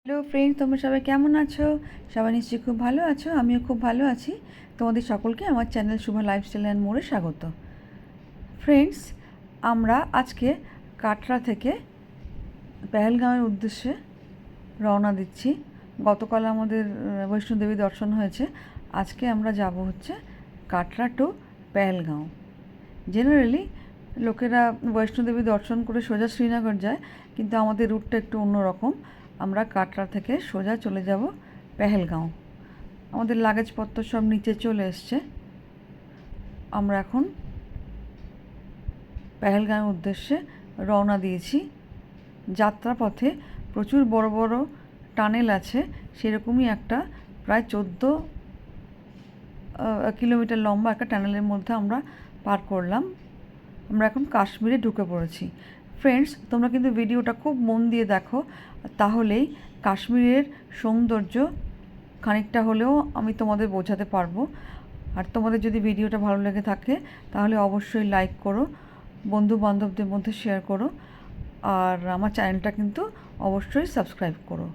Hello friends, তোমরা সবাই কেমন আছো? সবাই নিশ্চয়ই খুব ভালো আছো। আমিও খুব ভালো আছি। তোমাদের সকলকে আমার চ্যানেল শুভ লাইফস্টাইল অ্যান্ড মোড়ে স্বাগত। ফ্রেন্ডস, আমরা আজকে কাটরা থেকে পেহেলগাঁওয়ের উদ্দেশ্যে রওনা দিচ্ছি। গতকাল আমাদের বৈষ্ণোদেবী দর্শন হয়েছে। আজকে আমরা যাব হচ্ছে কাটরা টু পেহেলগাঁও। জেনারেলি লোকেরা বৈষ্ণোদেবী দর্শন করে সোজা শ্রীনগর যায়, কিন্তু আমাদের রুটটা একটু অন্যরকম। আমরা কাটরা থেকে সোজা চলে যাব পেহেলগাঁও। আমাদের লাগেজপত্র সব নিচে চলে এসছে। আমরা এখন পেহেলগাঁওয়ের উদ্দেশ্যে রওনা দিয়েছি। যাত্রাপথে প্রচুর বড় বড় টানেল আছে, সেরকমই একটা প্রায় 14 কিলোমিটার লম্বা একটা টানেলের মধ্যে আমরা পার করলাম। আমরা এখন কাশ্মীরে ঢুকে পড়েছি। ফ্রেন্ডস, তোমরা কিন্তু ভিডিওটা খুব মন দিয়ে দেখো, তাহলেই কাশ্মীরের সৌন্দর্য খানিকটা হলেও আমি তোমাদের বোঝাতে পারবো। আর তোমাদের যদি ভিডিওটা ভালো লেগে থাকে তাহলে অবশ্যই লাইক করো, বন্ধু বান্ধবদের মধ্যে শেয়ার করো, আর আমার চ্যানেলটা কিন্তু অবশ্যই সাবস্ক্রাইব করো।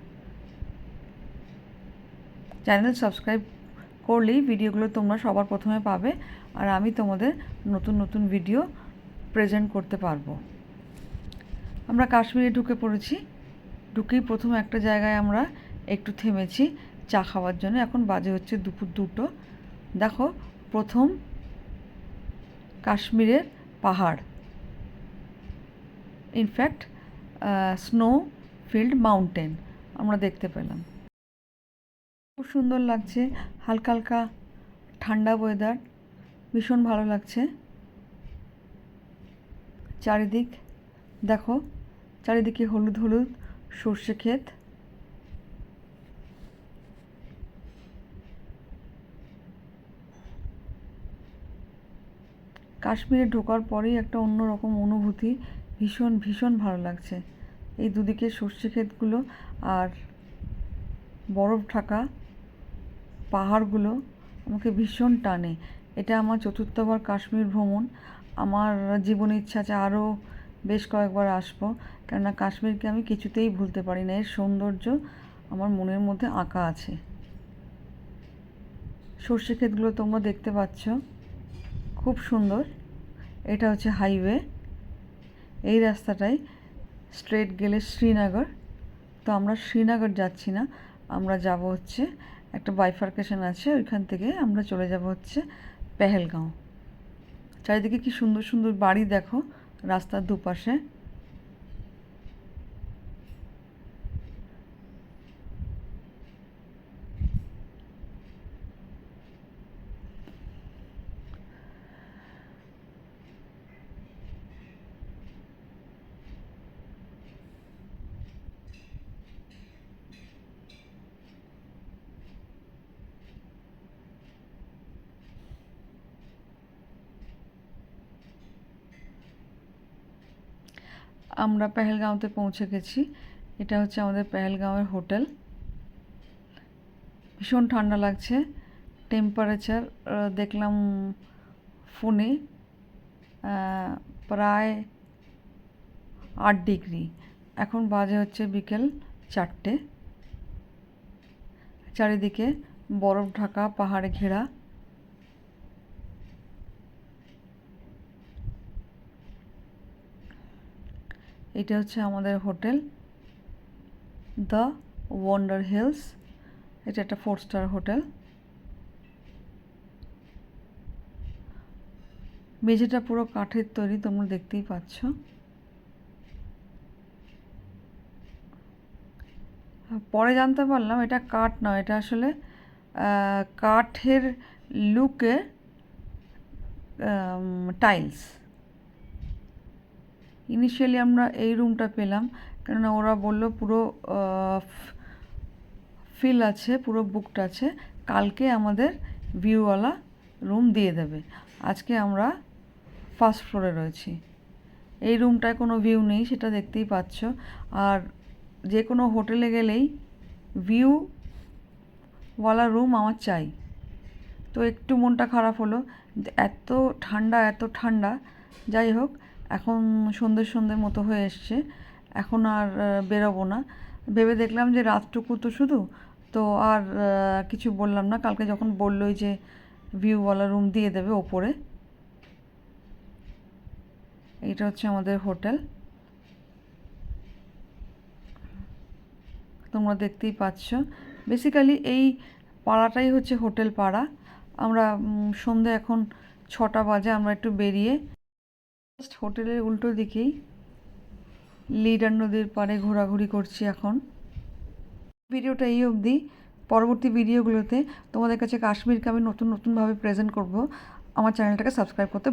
চ্যানেল সাবস্ক্রাইব করলেই ভিডিওগুলো তোমরা সবার প্রথমে পাবে, আর আমি তোমাদের নতুন নতুন ভিডিও প্রেজেন্ট করতে পারবো। আমরা কাশ্মীরে ঢুকে পড়েছি। ঢুকেই প্রথম একটা জায়গায় আমরা একটু থেমেছি চা খাওয়ার জন্য। এখন বাজে হচ্ছে দুপুর 2টো। দেখো, প্রথম কাশ্মীরের পাহাড়, ইনফ্যাক্ট স্নো ফিল্ড মাউন্টেন আমরা দেখতে পেলাম। খুব সুন্দর লাগছে, হালকা হালকা ঠান্ডা ওয়েদার, ভীষণ ভালো লাগছে। চারিদিক দেখো, চারিদিকে হলুদ হলুদ সর্ষে ক্ষেত। কাশ্মীরে ঢোকার পরেই একটা অন্যরকম অনুভূতি, ভীষণ ভীষণ ভালো লাগছে। এই দুদিকে সর্ষে ক্ষেতগুলো আর বরফ ঢাকা পাহাড়গুলো আমাকে ভীষণ টানে। এটা আমার 4র্থবার কাশ্মীর ভ্রমণ। আমার জীবনে ইচ্ছা আছে আরও বেশ কয়েকবার আসবো, কেননা কাশ্মীরকে আমি কিছুতেই ভুলতে পারি না। এর সৌন্দর্য আমার মনের মধ্যে আঁকা আছে। সর্ষে ক্ষেতগুলো তোমরা দেখতে পাচ্ছ, খুব সুন্দর। এটা হচ্ছে হাইওয়ে। এই রাস্তাটায় স্ট্রেট গেলে শ্রীনগর। তো আমরা শ্রীনগর যাচ্ছি না, আমরা যাব হচ্ছে একটা বাইফার্কেশন আছে, ওইখান থেকে আমরা চলে যাব হচ্ছে পেহেলগাঁও। চারিদিকে কি সুন্দর সুন্দর বাড়ি দেখো রাস্তার দুপাশে। আমরা পেহেলগাঁওতে পৌঁছে গেছি। এটা হচ্ছে আমাদের পেহেলগাঁওয়ের হোটেল। ভীষণ ঠান্ডা লাগছে। টেম্পারেচার দেখলাম ফোনে প্রায় 8 ডিগ্রি। এখন বাজে হচ্ছে বিকেল 4টে। চারিদিকে বরফ ঢাকা পাহাড়ে ঘেরা। এটা হচ্ছে আমাদের হোটেল দ্য ওয়ান্ডার হিলস। এটা একটা 4 স্টার হোটেল। মেঝেটা পুরো কাঠের তৈরি, তোমরা দেখতেই পাচ্ছ। পরে জানতে পারলাম এটা কাঠ নয়, এটা আসলে কাঠের লুকে টাইলস। ইনিশিয়ালি আমরা এই রুমটা পেলাম, কেননা ওরা বলল পুরো ফিল আছে, পুরো বুকড আছে, কালকে আমাদের ভিউওয়ালা রুম দিয়ে দেবে। আজকে আমরা ফার্স্ট ফ্লোরে রয়েছি। এই রুমটায় কোনো ভিউ নেই, সেটা দেখতেই পাচ্ছ। আর যে কোনো হোটেলে গেলেই ভিউওয়ালা রুম আমার চাই। তো একটু মনটা খারাপ হলো, এত ঠান্ডা এত ঠান্ডা। যাই হোক, এখন সন্ধ্যে সন্ধ্যে মতো হয়ে এসছে, এখন আর বেরোবো না। ভেবে দেখলাম যে রাতটুকু তো শুধু, তো আর কিছু বললাম না। কালকে যখন বললোই যে ভিউওয়ালা রুম দিয়ে দেবে ওপরে। এটা হচ্ছে আমাদের হোটেল, তোমরা দেখতেই পাচ্ছ। বেসিক্যালি এই পাড়াটাই হচ্ছে হোটেল পাড়া। আমরা সন্ধে এখন 6টা বাজে, আমরা একটু বেরিয়ে হোটেলের উল্টো দিকেই লিডার নদীর পাড়ে ঘোরাঘুরি করছি এখন। ভিডিওটা এই অবধি। পরবর্তী ভিডিওগুলোতে তোমাদের কাছে কাশ্মীরকে আমি নতুনভাবে প্রেজেন্ট করব। আমার চ্যানেলটাকে সাবস্ক্রাইব করতে